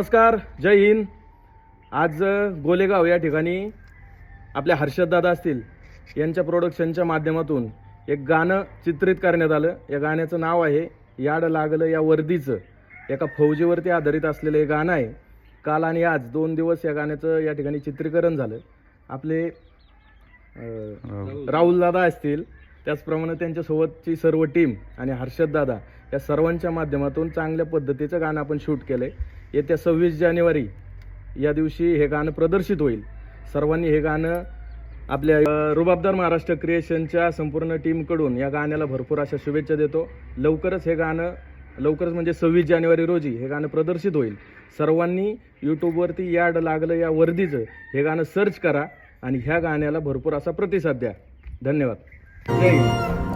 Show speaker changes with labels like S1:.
S1: नमस्कार, जय हिंद। आज गोलेगाव या ठिकाणी आपल्या हर्षद दादा असतील यांच्या प्रोडक्शनच्या माध्यमातून एक गाणं चित्रित करण्यात आलं। या गाण्याचं नाव आहे याड लागलं या वर्दीचं। एका फौजीवरती आधारित असलेलं हे गाणं आहे। काल आणि आज 2 दिवस या गाण्याचं या ठिकाणी चित्रीकरण झालं। आपले राहुल दादा असतील, त्याचप्रमाणे त्यांच्यासोबतची सर्व टीम आणि हर्षद दादा या सर्वांच्या माध्यमातून चांगल्या पद्धतीचं गाणं आपण शूट केलं आहे। येत्या 26 जानेवारी या दिवशी हे गाणं प्रदर्शित होईल। सर्वांनी हे गाणं आपल्या रुबाबदार महाराष्ट्र क्रिएशनच्या संपूर्ण टीमकडून या गाण्याला भरपूर अशा शुभेच्छा देतो। लवकरच म्हणजे 26 जानेवारी रोजी हे गाणं प्रदर्शित होईल। सर्वांनी यूट्यूबवरती याड लागलं या वर्दीचं हे गाणं सर्च करा आणि ह्या गाण्याला भरपूर असा प्रतिसाद द्या। धन्यवाद। जय हिंद।